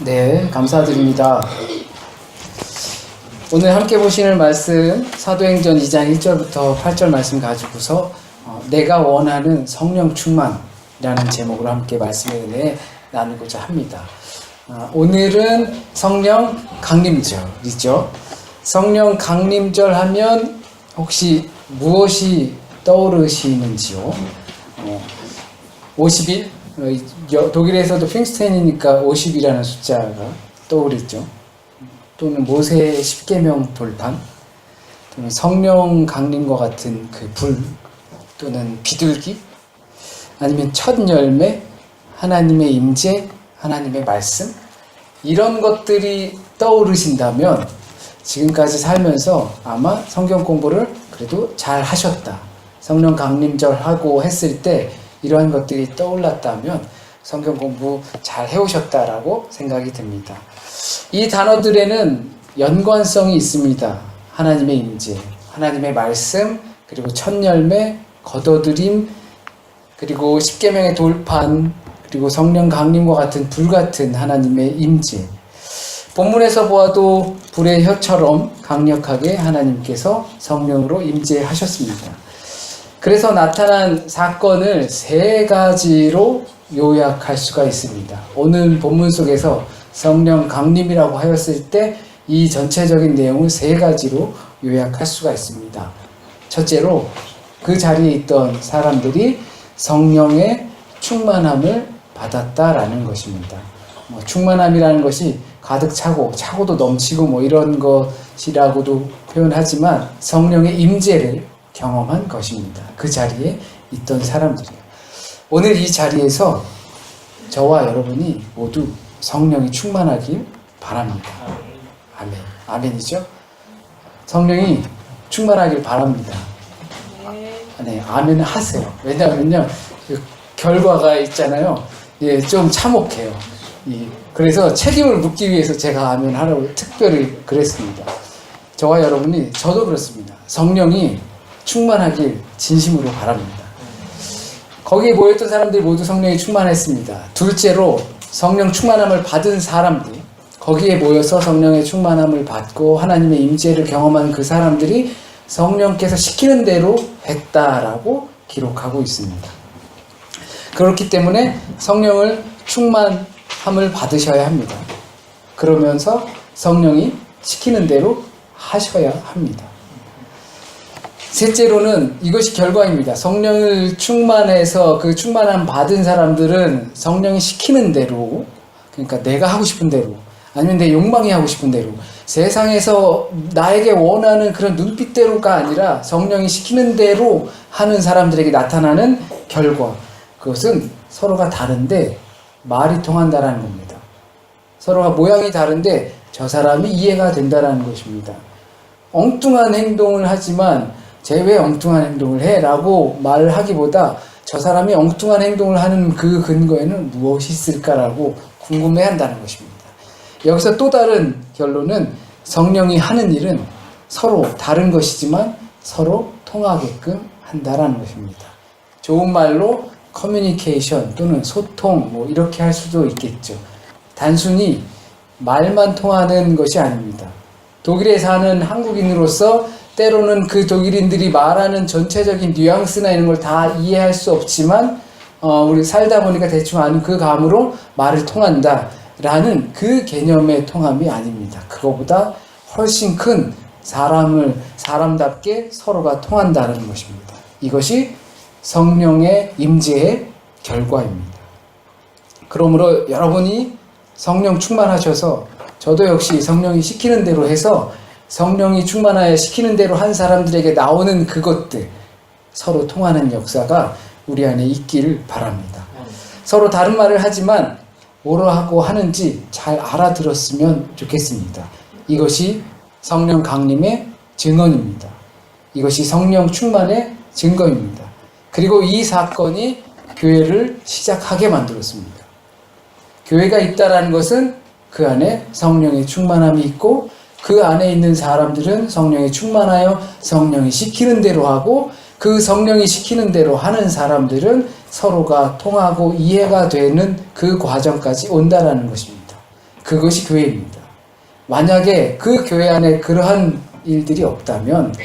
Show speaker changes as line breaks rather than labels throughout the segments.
네, 감사드립니다. 오늘 함께 보시는 말씀 사도행전 2장 1절부터 8절 말씀 가지고서 내가 원하는 성령 충만이라는 제목으로 함께 말씀의 은혜 나누고자 합니다. 오늘은 성령 강림절이죠. 성령 강림절 하면 혹시 무엇이 떠오르시는지요? 50일? 독일에서도 핑스텐이니까 50이라는 숫자가 떠오르죠. 또는 모세의 10계명 돌판, 또는 성령 강림과 같은 그 불, 또는 비둘기, 아니면 첫 열매, 하나님의 임재, 하나님의 말씀, 이런 것들이 떠오르신다면 지금까지 살면서 아마 성경 공부를 그래도 잘 하셨다. 성령 강림절 하고 했을 때 이러한 것들이 떠올랐다면 성경 공부 잘 해오셨다라고 생각이 듭니다. 이 단어들에는 연관성이 있습니다. 하나님의 임재, 하나님의 말씀, 그리고 첫 열매, 겉어들임, 그리고 십계명의 돌판, 그리고 성령 강림과 같은 불같은 하나님의 임재. 본문에서 보아도 불의 혀처럼 강력하게 하나님께서 성령으로 임재하셨습니다. 그래서 나타난 사건을 세 가지로 요약할 수가 있습니다. 오늘 본문 속에서 성령 강림이라고 하였을 때 이 전체적인 내용을 세 가지로 요약할 수가 있습니다. 첫째로 그 자리에 있던 사람들이 성령의 충만함을 받았다라는 것입니다. 충만함이라는 것이 가득 차고도 넘치고 이런 것이라고도 표현하지만 성령의 임재를 경험한 것입니다. 그 자리에 있던 사람들이요. 오늘 이 자리에서 저와 여러분이 모두 성령이 충만하길 바랍니다. 아멘. 아멘이죠? 성령이 충만하길 바랍니다. 네, 아멘 하세요. 왜냐하면요, 그 결과가 있잖아요. 예, 좀 참혹해요. 그래서 책임을 묻기 위해서 제가 아멘 하라고 특별히 그랬습니다. 저와 여러분이, 저도 그렇습니다. 성령이 충만하길 진심으로 바랍니다. 거기에 모였던 사람들이 모두 성령이 충만했습니다. 둘째로 성령 충만함을 받은 사람들, 거기에 모여서 성령의 충만함을 받고 하나님의 임재를 경험한 그 사람들이 성령께서 시키는 대로 했다라고 기록하고 있습니다. 그렇기 때문에 성령을 충만함을 받으셔야 합니다. 그러면서 성령이 시키는 대로 하셔야 합니다. 셋째로는 이것이 결과입니다. 성령을 충만해서 그 충만함 받은 사람들은 성령이 시키는 대로, 그러니까 내가 하고 싶은 대로, 아니면 내 욕망이 하고 싶은 대로, 세상에서 나에게 원하는 그런 눈빛대로가 아니라 성령이 시키는 대로 하는 사람들에게 나타나는 결과, 그것은 서로가 다른데 말이 통한다라는 겁니다. 서로가 모양이 다른데 저 사람이 이해가 된다라는 것입니다. 엉뚱한 행동을 하지만 쟤 왜 엉뚱한 행동을 해? 라고 말을 하기보다 저 사람이 엉뚱한 행동을 하는 그 근거에는 무엇이 있을까라고 궁금해한다는 것입니다. 여기서 또 다른 결론은 성령이 하는 일은 서로 다른 것이지만 서로 통하게끔 한다라는 것입니다. 좋은 말로 커뮤니케이션 또는 소통 이렇게 할 수도 있겠죠. 단순히 말만 통하는 것이 아닙니다. 독일에 사는 한국인으로서 때로는 그 독일인들이 말하는 전체적인 뉘앙스나 이런 걸 다 이해할 수 없지만 우리 살다 보니까 대충 아는 그 감으로 말을 통한다라는 그 개념의 통함이 아닙니다. 그거보다 훨씬 큰 사람답게 서로가 통한다는 것입니다. 이것이 성령의 임재의 결과입니다. 그러므로 여러분이 성령 충만하셔서 저도 역시 성령이 시키는 대로 해서 성령이 충만하여 시키는 대로 한 사람들에게 나오는 그것들, 서로 통하는 역사가 우리 안에 있기를 바랍니다. 서로 다른 말을 하지만 뭐라고 하는지 잘 알아들었으면 좋겠습니다. 이것이 성령 강림의 증언입니다. 이것이 성령 충만의 증거입니다. 그리고 이 사건이 교회를 시작하게 만들었습니다. 교회가 있다라는 것은 그 안에 성령의 충만함이 있고 그 안에 있는 사람들은 성령이 충만하여 성령이 시키는 대로 하고 그 성령이 시키는 대로 하는 사람들은 서로가 통하고 이해가 되는 그 과정까지 온다라는 것입니다. 그것이 교회입니다. 만약에 그 교회 안에 그러한 일들이 없다면,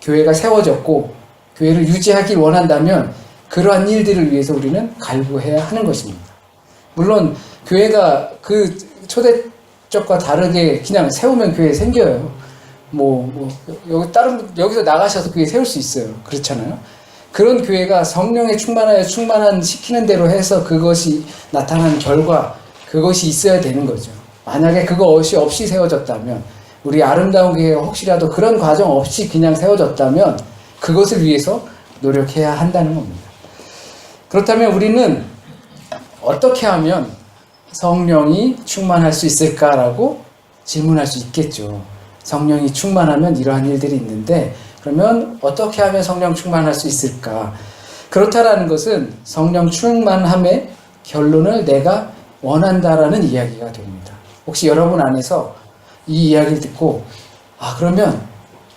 교회가 세워졌고 교회를 유지하길 원한다면 그러한 일들을 위해서 우리는 갈구해야 하는 것입니다. 물론 교회가 그 초대적과 다르게 그냥 세우면 교회 생겨요. 여기서 나가셔서 교회 세울 수 있어요. 그렇잖아요. 그런 교회가 성령에 충만한 시키는 대로 해서 그것이 나타나는 결과, 그것이 있어야 되는 거죠. 만약에 그것이 없이 세워졌다면, 우리 아름다운 교회가 혹시라도 그런 과정 없이 그냥 세워졌다면 그것을 위해서 노력해야 한다는 겁니다. 그렇다면 우리는 어떻게 하면 성령이 충만할 수 있을까라고 질문할 수 있겠죠. 성령이 충만하면 이러한 일들이 있는데, 그러면 어떻게 하면 성령 충만할 수 있을까? 그렇다라는 것은 성령 충만함의 결론을 내가 원한다라는 이야기가 됩니다. 혹시 여러분 안에서 이 이야기를 듣고 그러면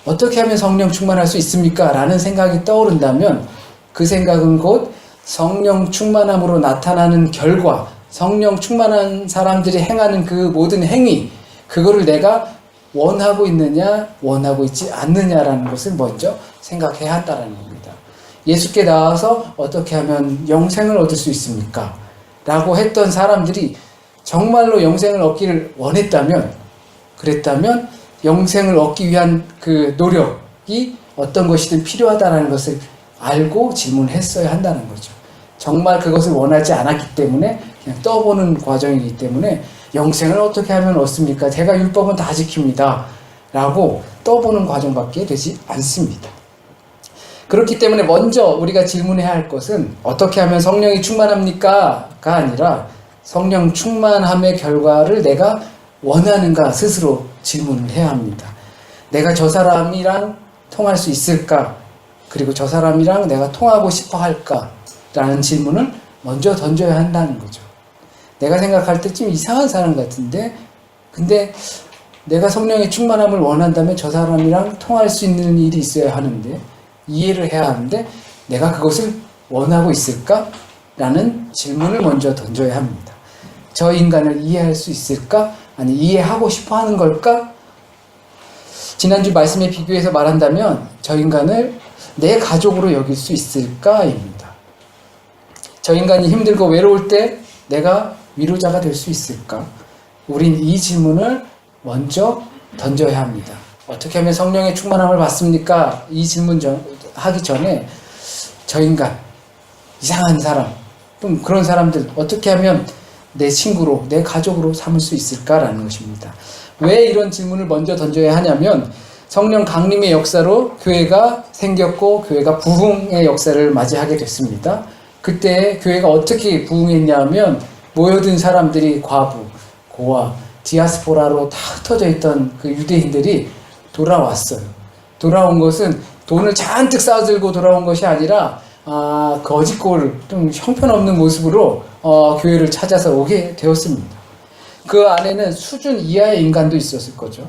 어떻게 하면 성령 충만할 수 있습니까? 라는 생각이 떠오른다면 그 생각은 곧 성령 충만함으로 나타나는 결과, 성령 충만한 사람들이 행하는 그 모든 행위, 그거를 내가 원하고 있느냐 원하고 있지 않느냐라는 것을 먼저 생각해야 한다는 겁니다. 예수께 나와서 어떻게 하면 영생을 얻을 수 있습니까? 라고 했던 사람들이 정말로 영생을 얻기를 원했다면, 그랬다면 영생을 얻기 위한 그 노력이 어떤 것이든 필요하다는 것을 알고 질문했어야 한다는 거죠. 정말 그것을 원하지 않았기 때문에 그냥 떠보는 과정이기 때문에 영생을 어떻게 하면 얻습니까? 제가 율법은 다 지킵니다. 라고 떠보는 과정밖에 되지 않습니다. 그렇기 때문에 먼저 우리가 질문해야 할 것은 어떻게 하면 성령이 충만합니까? 가 아니라 성령 충만함의 결과를 내가 원하는가 스스로 질문을 해야 합니다. 내가 저 사람이랑 통할 수 있을까? 그리고 저 사람이랑 내가 통하고 싶어 할까? 라는 질문을 먼저 던져야 한다는 거죠. 내가 생각할 때 좀 이상한 사람 같은데, 근데 내가 성령의 충만함을 원한다면 저 사람이랑 통할 수 있는 일이 있어야 하는데, 이해를 해야 하는데 내가 그것을 원하고 있을까? 라는 질문을 먼저 던져야 합니다. 저 인간을 이해할 수 있을까? 아니, 이해하고 싶어 하는 걸까? 지난주 말씀에 비교해서 말한다면 저 인간을 내 가족으로 여길 수 있을까?입니다. 저 인간이 힘들고 외로울 때 내가 위로자가 될 수 있을까? 우린 이 질문을 먼저 던져야 합니다. 어떻게 하면 성령의 충만함을 받습니까? 이 질문 하기 전에 저 인간, 이상한 사람, 좀 그런 사람들 어떻게 하면 내 친구로, 내 가족으로 삼을 수 있을까라는 것입니다. 왜 이런 질문을 먼저 던져야 하냐면 성령 강림의 역사로 교회가 생겼고 교회가 부흥의 역사를 맞이하게 됐습니다. 그때 교회가 어떻게 부흥했냐 하면 모여든 사람들이 과부, 고아, 디아스포라로 다 흩어져 있던 그 유대인들이 돌아왔어요. 돌아온 것은 돈을 잔뜩 쌓아들고 돌아온 것이 아니라 거짓골, 좀 형편없는 모습으로 교회를 찾아서 오게 되었습니다. 그 안에는 수준 이하의 인간도 있었을 거죠.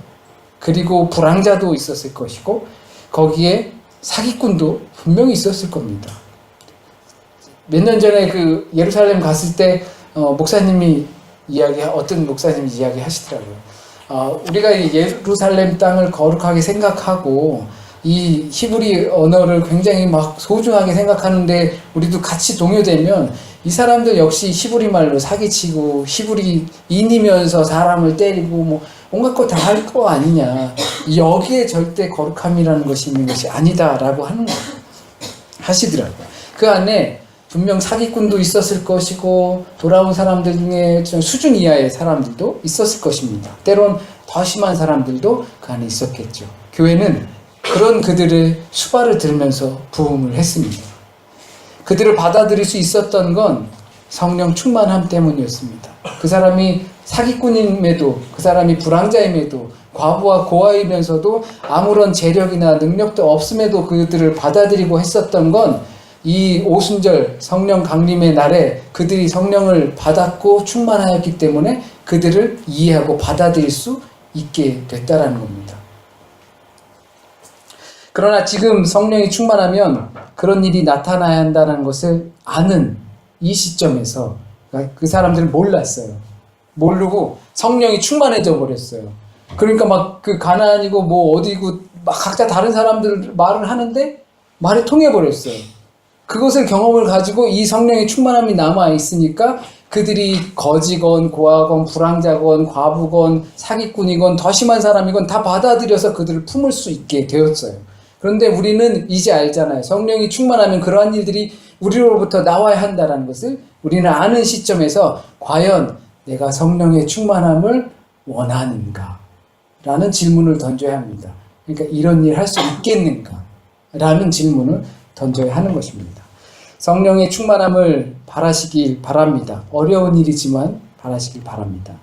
그리고 불황자도 있었을 것이고 거기에 사기꾼도 분명히 있었을 겁니다. 몇 년 전에 그 예루살렘 갔을 때 어떤 목사님이 이야기하시더라고요. 우리가 예루살렘 땅을 거룩하게 생각하고 이 히브리 언어를 굉장히 막 소중하게 생각하는데 우리도 같이 동요되면 이 사람들 역시 히브리 말로 사기치고 히브리인이면서 사람을 때리고 온갖 거 다 할 거 아니냐. 여기에 절대 거룩함이라는 것이 있는 것이 아니다라고 하시더라고요. 그 안에 분명 사기꾼도 있었을 것이고 돌아온 사람들 중에 좀 수준 이하의 사람들도 있었을 것입니다. 때론 더 심한 사람들도 그 안에 있었겠죠. 교회는 그런 그들의 수발을 들으면서 부흥을 했습니다. 그들을 받아들일 수 있었던 건 성령 충만함 때문이었습니다. 그 사람이 사기꾼임에도, 그 사람이 불황자임에도, 과부와 고아이면서도 아무런 재력이나 능력도 없음에도 그들을 받아들이고 했었던 건 이 오순절 성령 강림의 날에 그들이 성령을 받았고 충만하였기 때문에 그들을 이해하고 받아들일 수 있게 됐다라는 겁니다. 그러나 지금 성령이 충만하면 그런 일이 나타나야 한다는 것을 아는 이 시점에서 그 사람들은 몰랐어요. 모르고 성령이 충만해져 버렸어요. 그러니까 막 그 가나안이고 뭐 어디고 막 각자 다른 사람들 말을 하는데 말이 통해 버렸어요. 그것을 경험을 가지고 이 성령의 충만함이 남아 있으니까 그들이 거지건 고아건 불황자건 과부건 사기꾼이건 더 심한 사람이건 다 받아들여서 그들을 품을 수 있게 되었어요. 그런데 우리는 이제 알잖아요. 성령이 충만하면 그러한 일들이 우리로부터 나와야 한다는 것을 우리는 아는 시점에서 과연 내가 성령의 충만함을 원하는가? 라는 질문을 던져야 합니다. 그러니까 이런 일 할 수 있겠는가? 라는 질문을 던져야 하는 것입니다. 성령의 충만함을 바라시길 바랍니다. 어려운 일이지만 바라시길 바랍니다.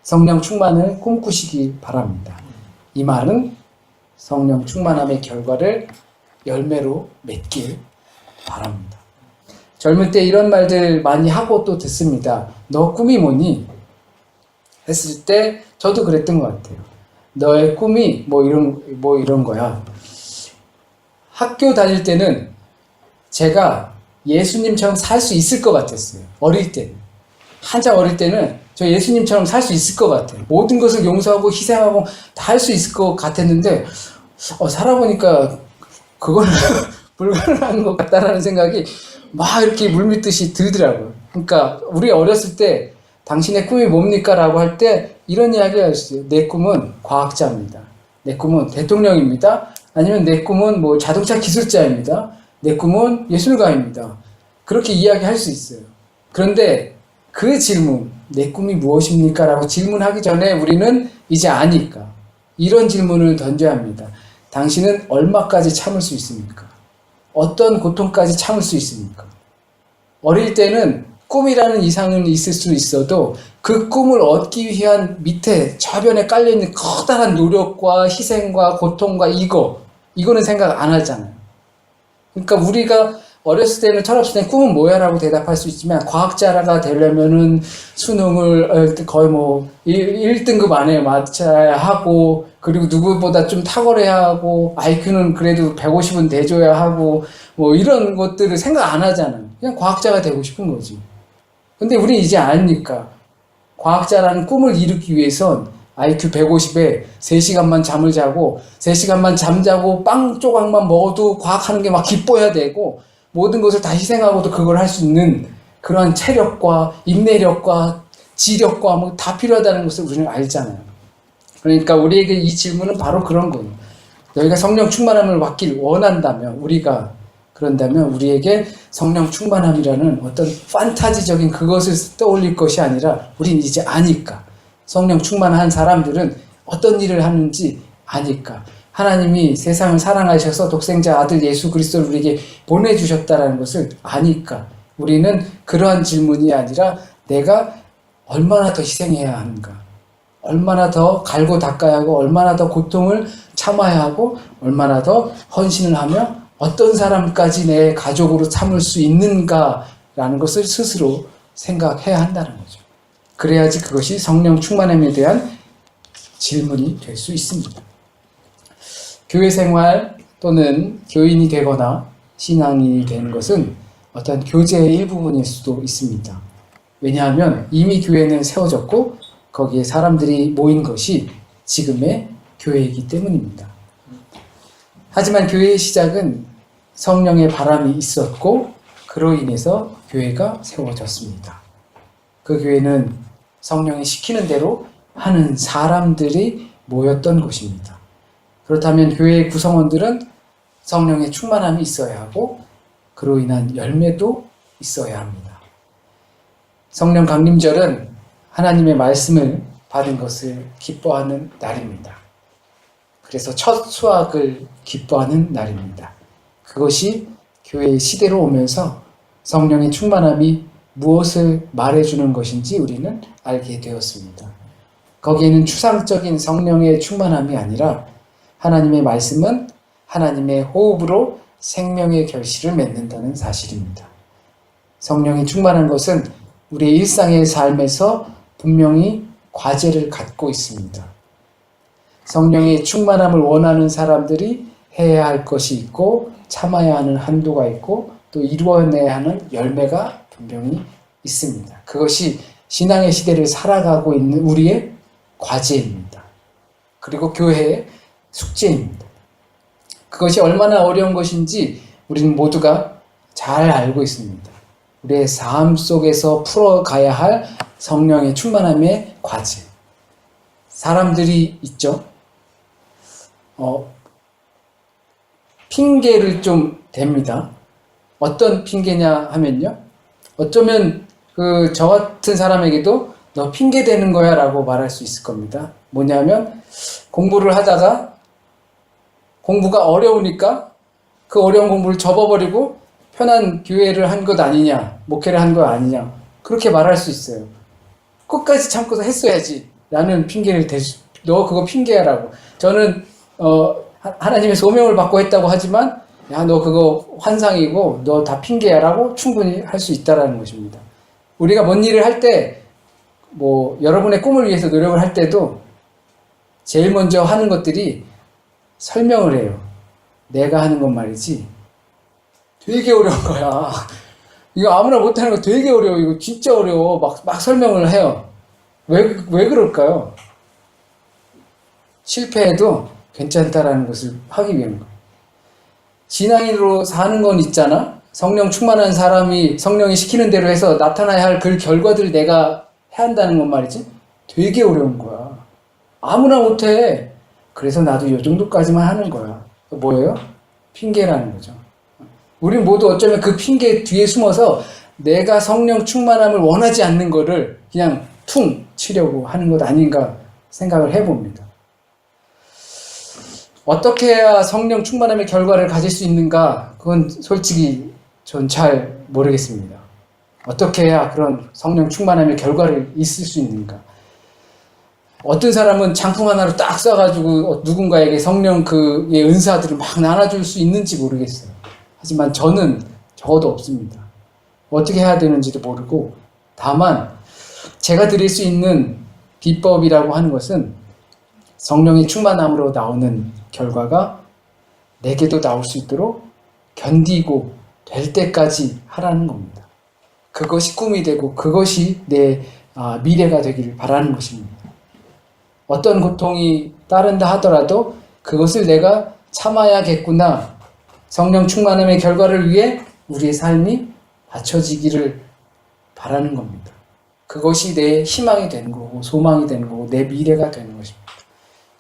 성령 충만을 꿈꾸시길 바랍니다. 이 말은 성령 충만함의 결과를 열매로 맺길 바랍니다. 젊을 때 이런 말들 많이 하고 또 듣습니다. 너 꿈이 뭐니? 했을 때 저도 그랬던 것 같아요. 너의 꿈이 뭐 이런 거야. 학교 다닐 때는 제가 예수님처럼 살 수 있을 것 같았어요. 어릴 때는. 한참 어릴 때는 저 예수님처럼 살 수 있을 것 같아요. 모든 것을 용서하고 희생하고 다 할 수 있을 것 같았는데 살아보니까 그거는 불가능한 것 같다라는 생각이 막 이렇게 물밀듯이 들더라고요. 그러니까 우리 어렸을 때 당신의 꿈이 뭡니까? 라고 할 때 이런 이야기를 하셨어요. 내 꿈은 과학자입니다. 내 꿈은 대통령입니다. 아니면 내 꿈은 뭐 자동차 기술자입니다. 내 꿈은 예술가입니다. 그렇게 이야기할 수 있어요. 그런데 그 질문, 내 꿈이 무엇입니까? 라고 질문하기 전에 우리는 이제 아니까 이런 질문을 던져야 합니다. 당신은 얼마까지 참을 수 있습니까? 어떤 고통까지 참을 수 있습니까? 어릴 때는 꿈이라는 이상은 있을 수 있어도 그 꿈을 얻기 위한 밑에 저변에 깔려있는 커다란 노력과 희생과 고통과 이거는 생각 안 하잖아요. 그러니까 우리가 어렸을 때는 철없을 때는 꿈은 뭐야? 라고 대답할 수 있지만 과학자가 되려면은 수능을 거의 뭐 1등급 안에 맞춰야 하고 그리고 누구보다 좀 탁월해야 하고 IQ는 그래도 150은 돼줘야 하고 뭐 이런 것들을 생각 안 하잖아요. 그냥 과학자가 되고 싶은 거지. 근데 우리 이제 아니까 과학자라는 꿈을 이루기 위해선 IQ 150에 3시간만 잠을 자고 3시간만 잠자고 빵 조각만 먹어도 과학하는 게 막 기뻐야 되고 모든 것을 다 희생하고도 그걸 할 수 있는 그러한 체력과 인내력과 지력과 뭐 다 필요하다는 것을 우리는 알잖아요. 그러니까 우리에게 이 질문은 바로 그런 거예요. 너희가 성령 충만함을 받길 원한다면 그런다면 우리에게 성령 충만함이라는 어떤 판타지적인 그것을 떠올릴 것이 아니라 우린 이제 아니까 성령 충만한 사람들은 어떤 일을 하는지 아니까 하나님이 세상을 사랑하셔서 독생자 아들 예수 그리스도를 우리에게 보내주셨다는 것을 아니까 우리는 그러한 질문이 아니라 내가 얼마나 더 희생해야 하는가 얼마나 더 갈고 닦아야 하고 얼마나 더 고통을 참아야 하고 얼마나 더 헌신을 하며 어떤 사람까지 내 가족으로 삼을 수 있는가라는 것을 스스로 생각해야 한다는 거죠. 그래야지 그것이 성령 충만함에 대한 질문이 될 수 있습니다. 교회 생활 또는 교인이 되거나 신앙인이 되는 것은 어떤 교제의 일부분일 수도 있습니다. 왜냐하면 이미 교회는 세워졌고 거기에 사람들이 모인 것이 지금의 교회이기 때문입니다. 하지만 교회의 시작은 성령의 바람이 있었고 그로 인해서 교회가 세워졌습니다. 그 교회는 성령이 시키는 대로 하는 사람들이 모였던 곳입니다. 그렇다면 교회의 구성원들은 성령의 충만함이 있어야 하고 그로 인한 열매도 있어야 합니다. 성령 강림절은 하나님의 말씀을 받은 것을 기뻐하는 날입니다. 그래서 첫 수확을 기뻐하는 날입니다. 그것이 교회의 시대로 오면서 성령의 충만함이 무엇을 말해주는 것인지 우리는 알게 되었습니다. 거기에는 추상적인 성령의 충만함이 아니라 하나님의 말씀은 하나님의 호흡으로 생명의 결실을 맺는다는 사실입니다. 성령이 충만한 것은 우리의 일상의 삶에서 분명히 과제를 갖고 있습니다. 성령의 충만함을 원하는 사람들이 해야 할 것이 있고 참아야 하는 한도가 있고 또 이루어내야 하는 열매가 분명히 있습니다. 그것이 신앙의 시대를 살아가고 있는 우리의 과제입니다. 그리고 교회의 숙제입니다. 그것이 얼마나 어려운 것인지 우리는 모두가 잘 알고 있습니다. 우리의 삶 속에서 풀어가야 할 성령의 충만함의 과제. 사람들이 있죠. 핑계를 좀 댑니다. 어떤 핑계냐 하면요. 어쩌면 저 같은 사람에게도 너 핑계 대는 거야 라고 말할 수 있을 겁니다. 뭐냐면 공부를 하다가 공부가 어려우니까 그 어려운 공부를 접어버리고 편한 교회를 한 것 아니냐, 목회를 한 것 아니냐, 그렇게 말할 수 있어요. 끝까지 참고서 했어야지 라는 핑계를 너 그거 핑계야 라고. 저는 하나님의 소명을 받고 했다고 하지만 야, 너 그거 환상이고 너 다 핑계야 라고 충분히 할 수 있다라는 것입니다. 우리가 뭔 일을 할 때 여러분의 꿈을 위해서 노력을 할 때도 제일 먼저 하는 것들이 설명을 해요. 내가 하는 건 말이지 되게 어려운 거야. 이거 아무나 못하는 거 되게 어려워. 이거 진짜 어려워. 막 설명을 해요. 왜 그럴까요? 실패해도 괜찮다라는 것을 하기 위한 거예요. 신앙인으로 사는 건 있잖아. 성령 충만한 사람이 성령이 시키는 대로 해서 나타나야 할 그 결과들을 내가 해야 한다는 건 말이지. 되게 어려운 거야. 아무나 못해. 그래서 나도 이 정도까지만 하는 거야. 뭐예요? 핑계라는 거죠. 우리 모두 어쩌면 그 핑계 뒤에 숨어서 내가 성령 충만함을 원하지 않는 거를 그냥 퉁 치려고 하는 것 아닌가 생각을 해봅니다. 어떻게 해야 성령 충만함의 결과를 가질 수 있는가? 그건 솔직히 전 잘 모르겠습니다. 어떻게 해야 그런 성령 충만함의 결과를 있을 수 있는가? 어떤 사람은 장풍 하나로 딱 쏴가지고 누군가에게 성령 그의 은사들을 막 나눠줄 수 있는지 모르겠어요. 하지만 저는 적어도 없습니다. 어떻게 해야 되는지도 모르고, 다만 제가 드릴 수 있는 비법이라고 하는 것은 성령의 충만함으로 나오는 결과가 내게도 나올 수 있도록 견디고 될 때까지 하라는 겁니다. 그것이 꿈이 되고 그것이 내 미래가 되기를 바라는 것입니다. 어떤 고통이 따른다 하더라도 그것을 내가 참아야겠구나. 성령 충만함의 결과를 위해 우리의 삶이 바쳐지기를 바라는 겁니다. 그것이 내 희망이 되는 거고 소망이 되는 거고 내 미래가 되는 것입니다.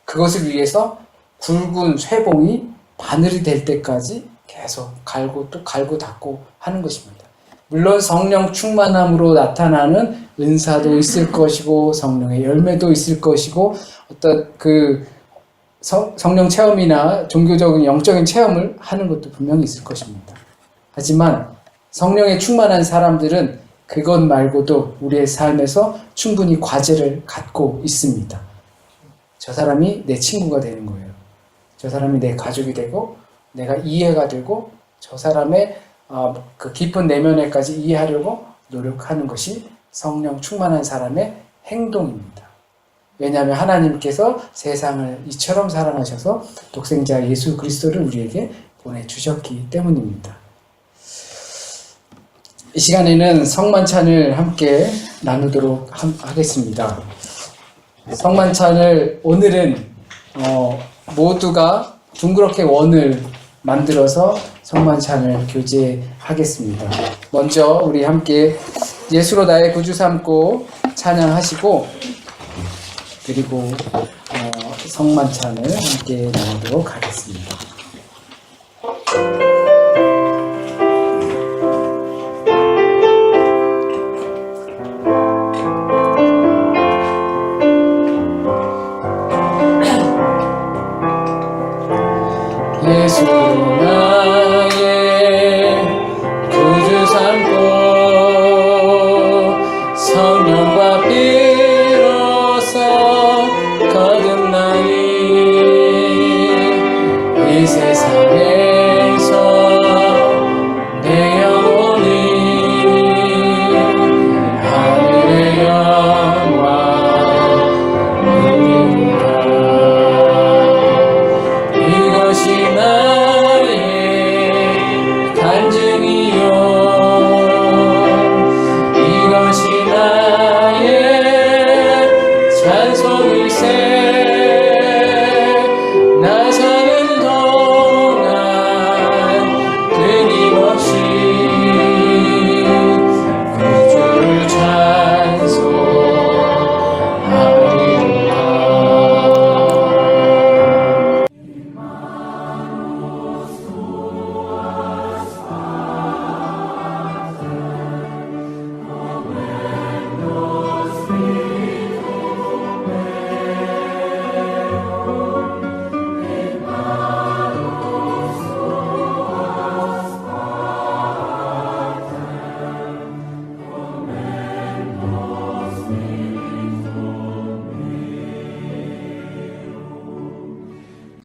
그것을 위해서 굵은 쇠봉이 바늘이 될 때까지 계속 갈고 또 갈고 닦고 하는 것입니다. 물론 성령 충만함으로 나타나는 은사도 있을 것이고 성령의 열매도 있을 것이고 어떤 성령 체험이나 종교적인 영적인 체험을 하는 것도 분명히 있을 것입니다. 하지만 성령에 충만한 사람들은 그것 말고도 우리의 삶에서 충분히 과제를 갖고 있습니다. 저 사람이 내 친구가 되는 거예요. 저 사람이 내 가족이 되고 내가 이해가 되고 저 사람의 그 깊은 내면에까지 이해하려고 노력하는 것이 성령 충만한 사람의 행동입니다. 왜냐하면 하나님께서 세상을 이처럼 사랑하셔서 독생자 예수 그리스도를 우리에게 보내주셨기 때문입니다. 이 시간에는 성만찬을 함께 나누도록 하겠습니다. 성만찬을 오늘은 모두가 둥그렇게 원을 만들어서 성만찬을 교제하겠습니다. 먼저 우리 함께 예수로 나의 구주 삼고 찬양하시고 그리고 성만찬을 함께 나누도록 하겠습니다. 예수로 나의 구주 삼고 성령과 피로써 거듭나니 이 세상에서 내 영혼이 하늘의 영광 누리리라. 이것이 나의 간증이요 이것이 나의 한 손을 세